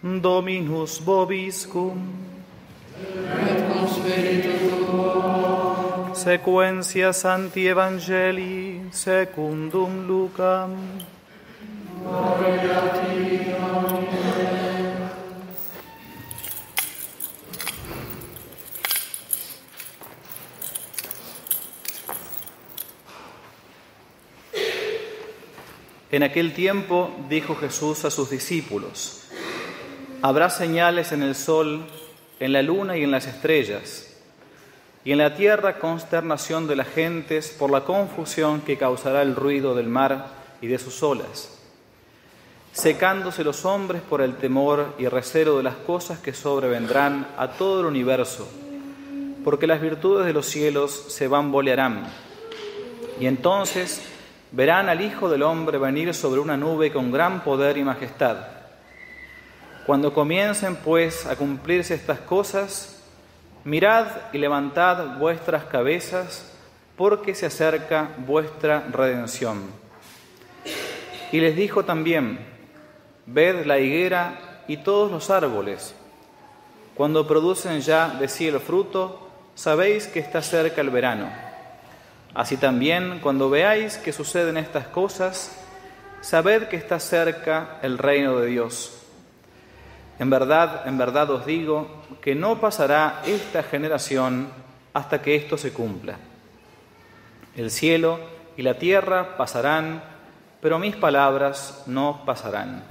Dominus vobiscum. Et cum spiritu tuo. Sequentia Sancti Evangelii secundum Lucam. Gloria a ti, Domine. En aquel tiempo dijo Jesús a sus discípulos: habrá señales en el sol, en la luna y en las estrellas, y en la tierra consternación de las gentes por la confusión que causará el ruido del mar y de sus olas, secándose los hombres por el temor y recelo de las cosas que sobrevendrán a todo el universo, porque las virtudes de los cielos se bambolearán, y entonces verán al Hijo del Hombre venir sobre una nube con gran poder y majestad. Cuando comiencen, pues, a cumplirse estas cosas, mirad y levantad vuestras cabezas, porque se acerca vuestra redención. Y les dijo también: ved la higuera y todos los árboles. Cuando producen ya de sí el fruto, sabéis que está cerca el verano. Así también, cuando veáis que suceden estas cosas, sabed que está cerca el reino de Dios. En verdad os digo que no pasará esta generación hasta que esto se cumpla. El cielo y la tierra pasarán, pero mis palabras no pasarán.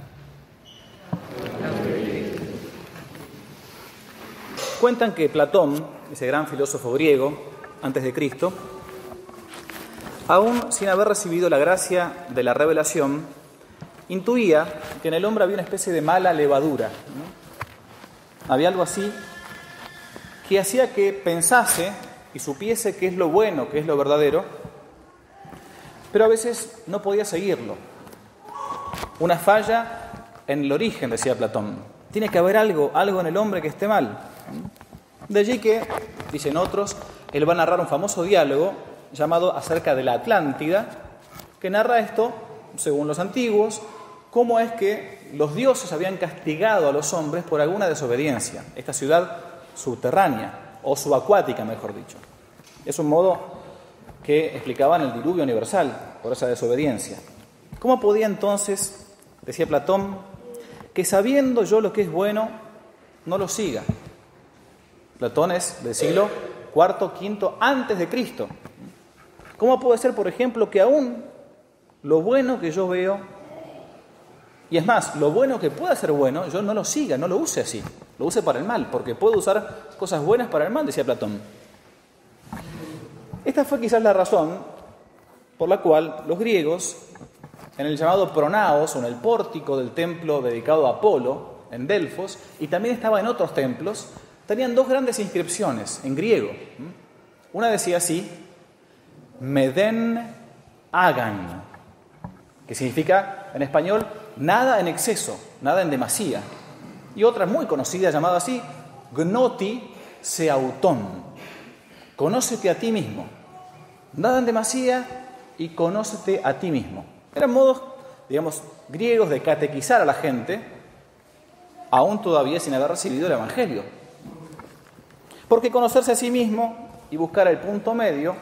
Cuentan que Platón, ese gran filósofo griego, antes de Cristo, aún sin haber recibido la gracia de la revelación, intuía que en el hombre había una especie de mala levadura, ¿no? Había algo así que hacía que pensase y supiese qué es lo bueno, qué es lo verdadero, pero a veces no podía seguirlo. Una falla en el origen, decía Platón. Tiene que haber algo en el hombre que esté mal. De allí que, dicen otros, él va a narrar un famoso diálogo llamado Acerca de la Atlántida, que narra esto, según los antiguos, cómo es que los dioses habían castigado a los hombres por alguna desobediencia. Esta ciudad subterránea, o subacuática, mejor dicho. Es un modo que explicaban el diluvio universal, por esa desobediencia. ¿Cómo podía entonces, decía Platón, que sabiendo yo lo que es bueno, no lo siga? Platón es del siglo IV, V antes de Cristo. ¿Cómo puede ser, por ejemplo, que aún lo bueno que yo veo, y es más, lo bueno que pueda ser bueno, yo no lo siga, no lo use así, lo use para el mal, porque puedo usar cosas buenas para el mal, decía Platón. Esta fue quizás la razón por la cual los griegos, en el llamado Pronaos, o en el pórtico del templo dedicado a Apolo, en Delfos, y también estaba en otros templos, tenían dos grandes inscripciones en griego. Una decía así: Meden hagan, que significa en español nada en exceso, nada en demasía. Y otra muy conocida llamada así: Gnoti se auton, conócete a ti mismo. Nada en demasía y conócete a ti mismo. Eran modos, digamos, griegos de catequizar a la gente, aún todavía sin haber recibido el Evangelio. Porque conocerse a sí mismo y buscar el punto medio,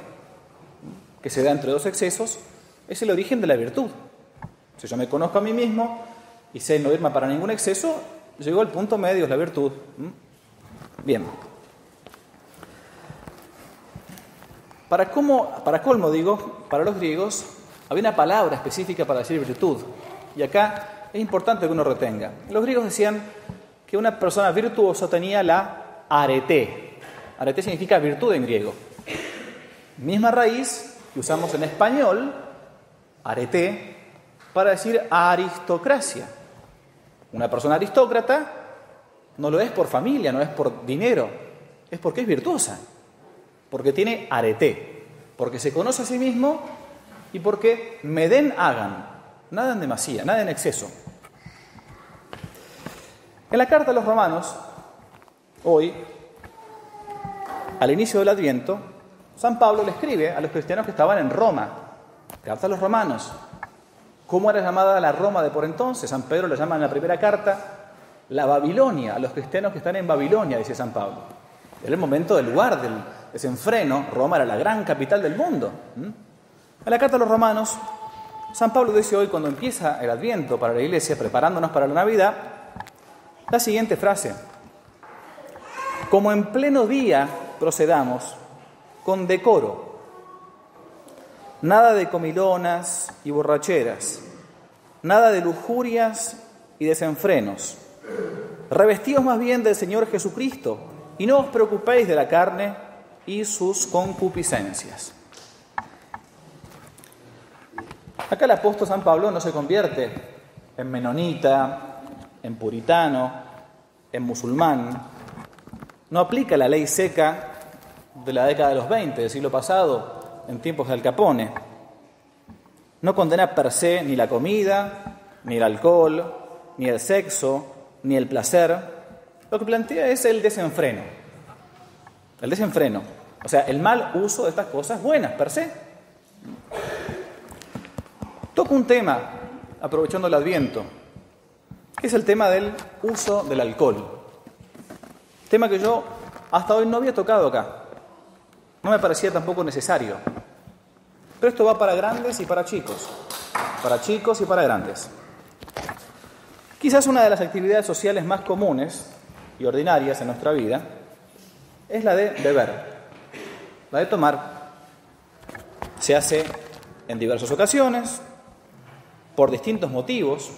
que se da entre dos excesos, es el origen de la virtud. Si yo me conozco a mí mismo y sé no irme para ningún exceso, llegó al punto medio, es la virtud. Bien. Para colmo, digo, para los griegos había una palabra específica para decir virtud. Y acá es importante que uno retenga. Los griegos decían que una persona virtuosa tenía la arete. Arete significa virtud en griego. Misma raíz que usamos en español, arete, para decir aristocracia. Una persona aristócrata no lo es por familia, no es por dinero, es porque es virtuosa, porque tiene arete, porque se conoce a sí mismo y porque meden hagan, nada en demasía, nada en exceso. En la carta a los Romanos, hoy, al inicio del Adviento, San Pablo le escribe a los cristianos que estaban en Roma. Carta a los Romanos. ¿Cómo era llamada la Roma de por entonces? San Pedro la llama en la primera carta la Babilonia, a los cristianos que están en Babilonia, dice San Pablo. Era el momento del lugar del desenfreno. Roma era la gran capital del mundo. En la carta a los Romanos, San Pablo dice hoy, cuando empieza el Adviento para la Iglesia, preparándonos para la Navidad, la siguiente frase: como en pleno día procedamos con decoro, nada de comilonas y borracheras, nada de lujurias y desenfrenos, revestidos más bien del Señor Jesucristo, y no os preocupéis de la carne y sus concupiscencias. Acá el apóstol San Pablo no se convierte en menonita, en puritano, en musulmán. No aplica la ley seca de la década de los 20 del siglo pasado, en tiempos de Al Capone. No condena per se ni la comida, ni el alcohol, ni el sexo, ni el placer. Lo que plantea es el desenfreno. El desenfreno. O sea, el mal uso de estas cosas buenas per se. Toco un tema, aprovechando el Adviento, que es el tema del uso del alcohol. Tema que yo hasta hoy no había tocado acá. No me parecía tampoco necesario. Pero esto va para grandes y para chicos. Para chicos y para grandes. Quizás una de las actividades sociales más comunes y ordinarias en nuestra vida es la de beber, la de tomar. Se hace en diversas ocasiones, por distintos motivos.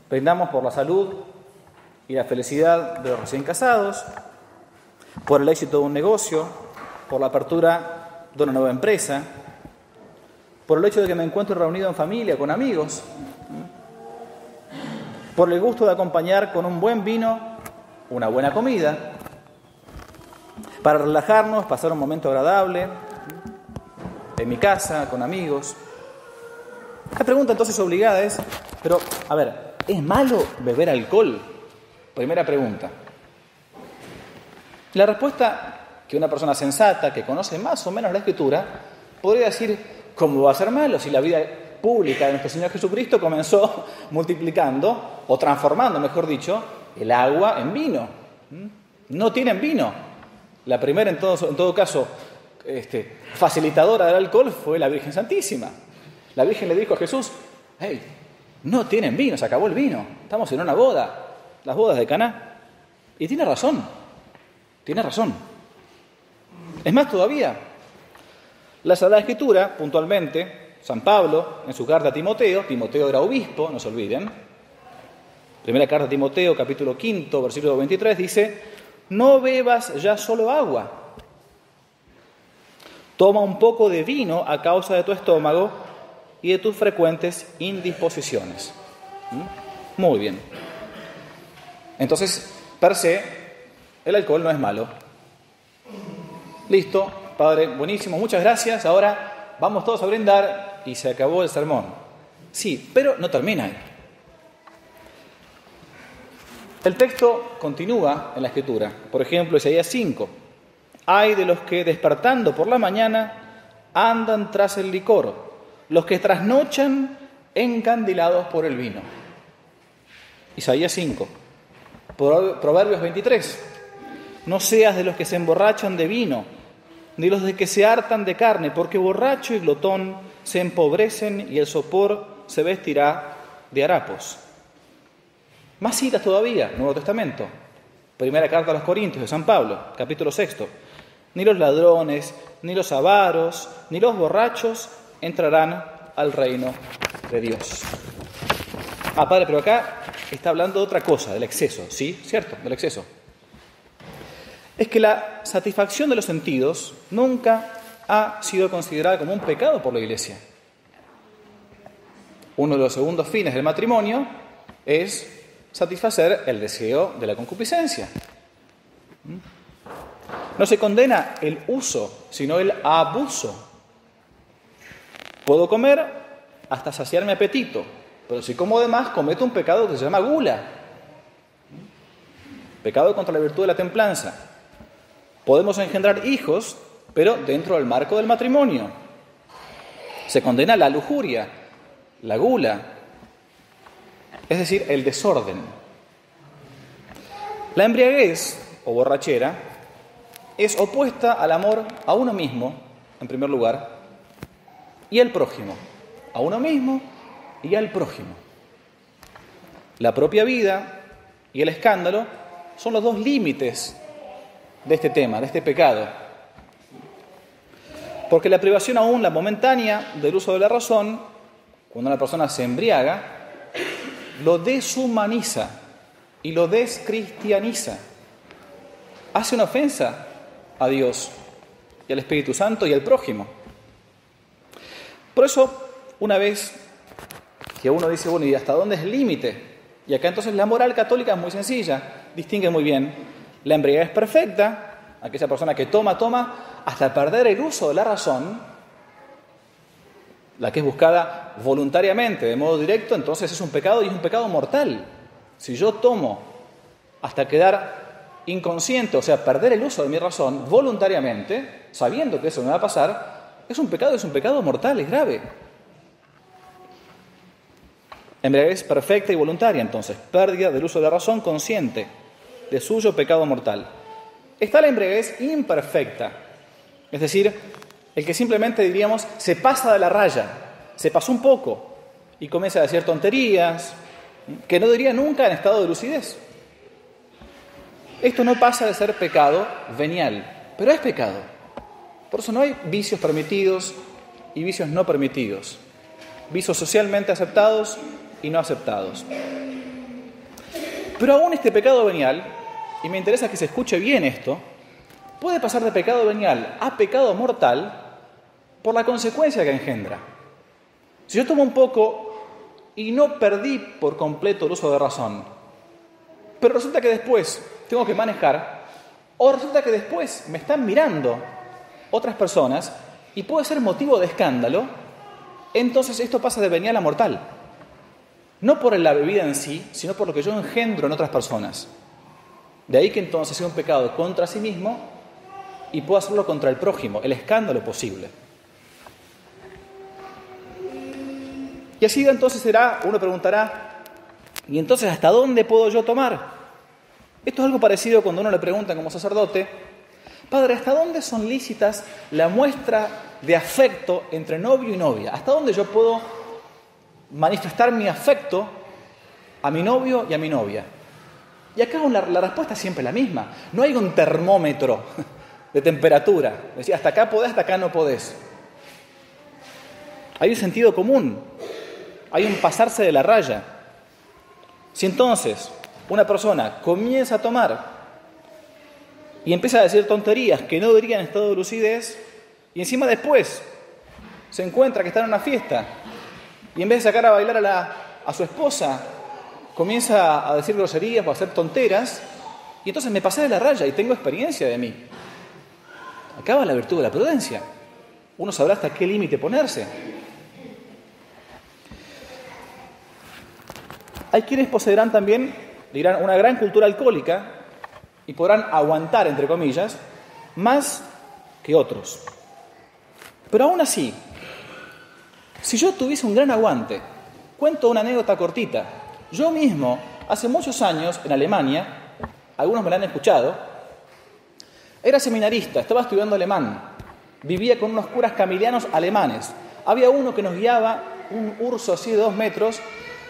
Brindamos por la salud y la felicidad de los recién casados, por el éxito de un negocio, por la apertura de una nueva empresa, por el hecho de que me encuentro reunido en familia, con amigos, por el gusto de acompañar con un buen vino una buena comida, para relajarnos, pasar un momento agradable en mi casa, con amigos. La pregunta entonces obligada es, pero, a ver, ¿es malo beber alcohol? Primera pregunta. La respuesta que una persona sensata, que conoce más o menos la Escritura, podría decir, ¿cómo va a ser malo si la vida pública de nuestro Señor Jesucristo comenzó multiplicando, o transformando, mejor dicho, el agua en vino? No tienen vino. La primera, en todo caso, facilitadora del alcohol fue la Virgen Santísima. La Virgen le dijo a Jesús, hey, no tienen vino, se acabó el vino, estamos en una boda, las bodas de Caná. Y tiene razón. Es más todavía, la Sagrada Escritura, puntualmente, San Pablo, en su carta a Timoteo era obispo, no se olviden, primera carta a Timoteo, capítulo 5, versículo 23, dice, no bebas ya solo agua, toma un poco de vino a causa de tu estómago y de tus frecuentes indisposiciones. Muy bien. Entonces, per se, el alcohol no es malo. Listo, Padre, buenísimo, muchas gracias. Ahora vamos todos a brindar y se acabó el sermón. Sí, pero no termina ahí. El texto continúa en la Escritura. Por ejemplo, Isaías 5. Ay de los que despertando por la mañana andan tras el licor, los que trasnochan encandilados por el vino. Isaías 5. Proverbios 23. No seas de los que se emborrachan de vino, ni los de que se hartan de carne, porque borracho y glotón se empobrecen y el sopor se vestirá de harapos. Más citas todavía, Nuevo Testamento. Primera carta a los Corintios de San Pablo, capítulo 6. Ni los ladrones, ni los avaros, ni los borrachos entrarán al reino de Dios. Padre, pero acá está hablando de otra cosa, del exceso, ¿sí? ¿Cierto? Del exceso. Es que la satisfacción de los sentidos nunca ha sido considerada como un pecado por la Iglesia. Uno de los segundos fines del matrimonio es satisfacer el deseo de la concupiscencia. No se condena el uso, sino el abuso. Puedo comer hasta saciar mi apetito, pero si como de más, cometo un pecado que se llama gula. Pecado contra la virtud de la templanza. Podemos engendrar hijos, pero dentro del marco del matrimonio. Se condena la lujuria, la gula, es decir, el desorden. La embriaguez o borrachera es opuesta al amor a uno mismo, en primer lugar, y al prójimo. A uno mismo y al prójimo. La propia vida y el escándalo son los dos límites de este tema, de este pecado. Porque la privación aún, la momentánea, del uso de la razón, cuando una persona se embriaga, lo deshumaniza y lo descristianiza. Hace una ofensa a Dios y al Espíritu Santo y al prójimo. Por eso, una vez que uno dice, bueno, ¿y hasta dónde es el límite? Y acá entonces la moral católica es muy sencilla, distingue muy bien. La embriaguez perfecta, aquella persona que toma hasta perder el uso de la razón, la que es buscada voluntariamente, de modo directo, entonces es un pecado y es un pecado mortal. Si yo tomo hasta quedar inconsciente, o sea, perder el uso de mi razón voluntariamente, sabiendo que eso me va a pasar, es un pecado mortal, es grave. Embriaguez perfecta y voluntaria, entonces, pérdida del uso de la razón consciente de suyo pecado mortal. Está la embriaguez imperfecta, es decir, el que simplemente, diríamos, se pasa de la raya, se pasó un poco y comienza a decir tonterías que no diría nunca en estado de lucidez. Esto no pasa de ser pecado venial, pero es pecado. Por eso no hay vicios permitidos y vicios no permitidos, vicios socialmente aceptados y no aceptados. Pero aún este pecado venial, y me interesa que se escuche bien esto, puede pasar de pecado venial a pecado mortal por la consecuencia que engendra. Si yo tomo un poco y no perdí por completo el uso de razón, pero resulta que después tengo que manejar, o resulta que después me están mirando otras personas y puede ser motivo de escándalo, entonces esto pasa de venial a mortal. No por la bebida en sí, sino por lo que yo engendro en otras personas. De ahí que entonces sea un pecado contra sí mismo y puedo hacerlo contra el prójimo, el escándalo posible. Y así entonces será, uno preguntará, ¿y entonces hasta dónde puedo yo tomar? Esto es algo parecido cuando uno le pregunta como sacerdote, Padre, ¿hasta dónde son lícitas la muestra de afecto entre novio y novia? ¿Hasta dónde yo puedo manifestar mi afecto a mi novio y a mi novia? Y acá la respuesta es siempre la misma. No hay un termómetro de temperatura. Es decir, hasta acá podés, hasta acá no podés. Hay un sentido común. Hay un pasarse de la raya. Si entonces una persona comienza a tomar y empieza a decir tonterías que no diría en estado de lucidez, y encima después se encuentra que está en una fiesta y en vez de sacar a bailar a su esposa, comienza a decir groserías o a hacer tonteras, y entonces me pasé de la raya y tengo experiencia de mí. Acaba la virtud de la prudencia. Uno sabrá hasta qué límite ponerse. Hay quienes poseerán también, dirán, una gran cultura alcohólica y podrán aguantar, entre comillas, más que otros. Pero aún así, si yo tuviese un gran aguante, cuento una anécdota cortita. Yo mismo, hace muchos años, en Alemania, algunos me la han escuchado, era seminarista, estaba estudiando alemán, vivía con unos curas camilianos alemanes. Había uno que nos guiaba, un urso así de 2 metros,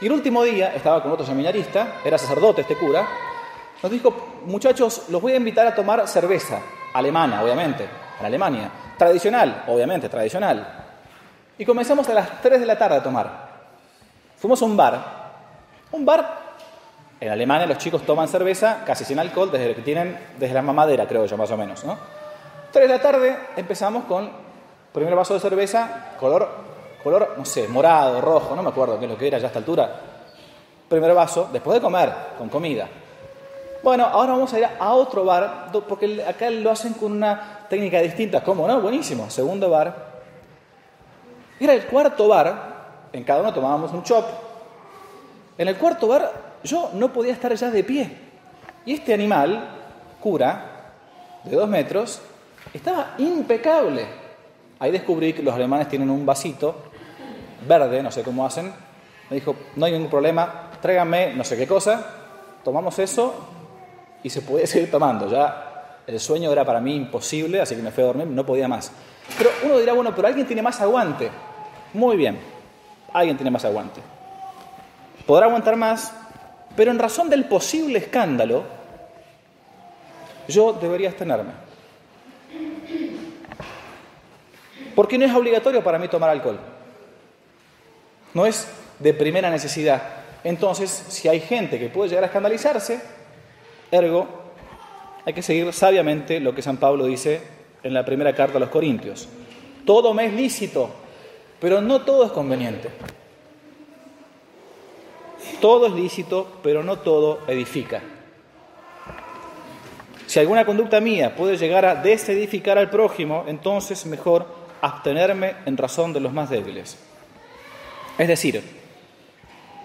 y el último día, estaba con otro seminarista, era sacerdote este cura, nos dijo, muchachos, los voy a invitar a tomar cerveza, alemana, obviamente, en Alemania, tradicional, obviamente, tradicional. Y comenzamos a las 3 de la tarde a tomar. Fuimos a un bar, en Alemania los chicos toman cerveza casi sin alcohol desde la mamadera, creo yo, más o menos, ¿no? 3 de la tarde empezamos con primer vaso de cerveza, color, no sé, morado, rojo, no me acuerdo qué es lo que era ya a esta altura. Primer vaso, después de comer, con comida. Bueno, ahora vamos a ir a otro bar, porque acá lo hacen con una técnica distinta. ¿Cómo no? Buenísimo. Segundo bar. Era el cuarto bar, en cada uno tomábamos un chop. En el cuarto bar yo no podía estar ya de pie. Y este animal, cura, de 2 metros, estaba impecable. Ahí descubrí que los alemanes tienen un vasito verde, no sé cómo hacen. Me dijo, no hay ningún problema, tráiganme no sé qué cosa, tomamos eso y se podía seguir tomando. Ya el sueño era para mí imposible, así que me fui a dormir, no podía más. Pero uno dirá, bueno, pero alguien tiene más aguante. Muy bien, alguien tiene más aguante. Podrá aguantar más, pero en razón del posible escándalo, yo debería abstenerme. Porque no es obligatorio para mí tomar alcohol. No es de primera necesidad. Entonces, si hay gente que puede llegar a escandalizarse, ergo, hay que seguir sabiamente lo que San Pablo dice en la primera carta a los Corintios. Todo me es lícito, pero no todo es conveniente. Todo es lícito, pero no todo edifica. Si alguna conducta mía puede llegar a desedificar al prójimo, entonces mejor abstenerme en razón de los más débiles. Es decir,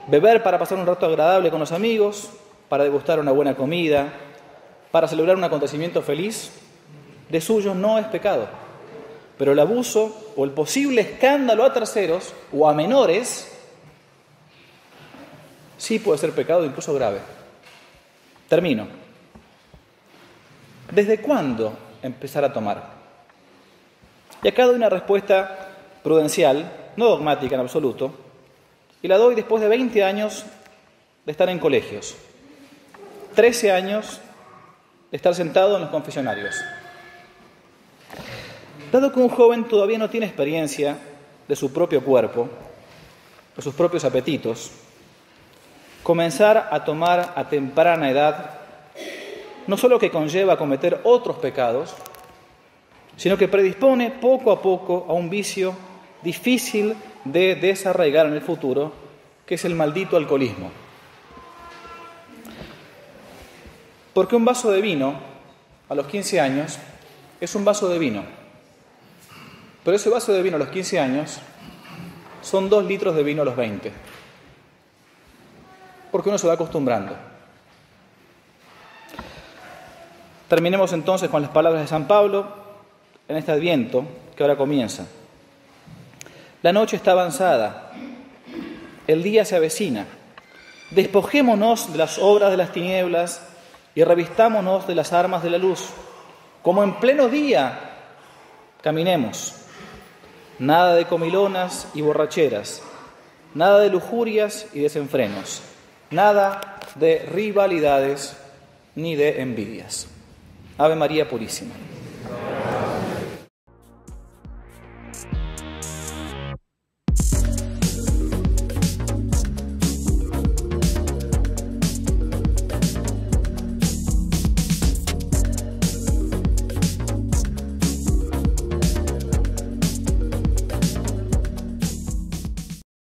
beber para pasar un rato agradable con los amigos, para degustar una buena comida, para celebrar un acontecimiento feliz, de suyo no es pecado. Pero el abuso o el posible escándalo a terceros o a menores sí puede ser pecado, incluso grave. Termino. ¿Desde cuándo empezar a tomar? Y acá doy una respuesta prudencial, no dogmática en absoluto, y la doy después de 20 años de estar en colegios, 13 años de estar sentado en los confesionarios. Dado que un joven todavía no tiene experiencia de su propio cuerpo, de sus propios apetitos, comenzar a tomar a temprana edad no solo que conlleva a cometer otros pecados, sino que predispone poco a poco a un vicio difícil de desarraigar en el futuro, que es el maldito alcoholismo. Porque un vaso de vino, a los 15 años, es un vaso de vino. Pero ese vaso de vino a los 15 años son 2 litros de vino a los 20. Porque uno se va acostumbrando. Terminemos entonces con las palabras de San Pablo en este Adviento que ahora comienza. La noche está avanzada, el día se avecina. Despojémonos de las obras de las tinieblas y revistámonos de las armas de la luz. Como en pleno día caminemos. Nada de comilonas y borracheras, nada de lujurias y desenfrenos, nada de rivalidades ni de envidias. Ave María Purísima.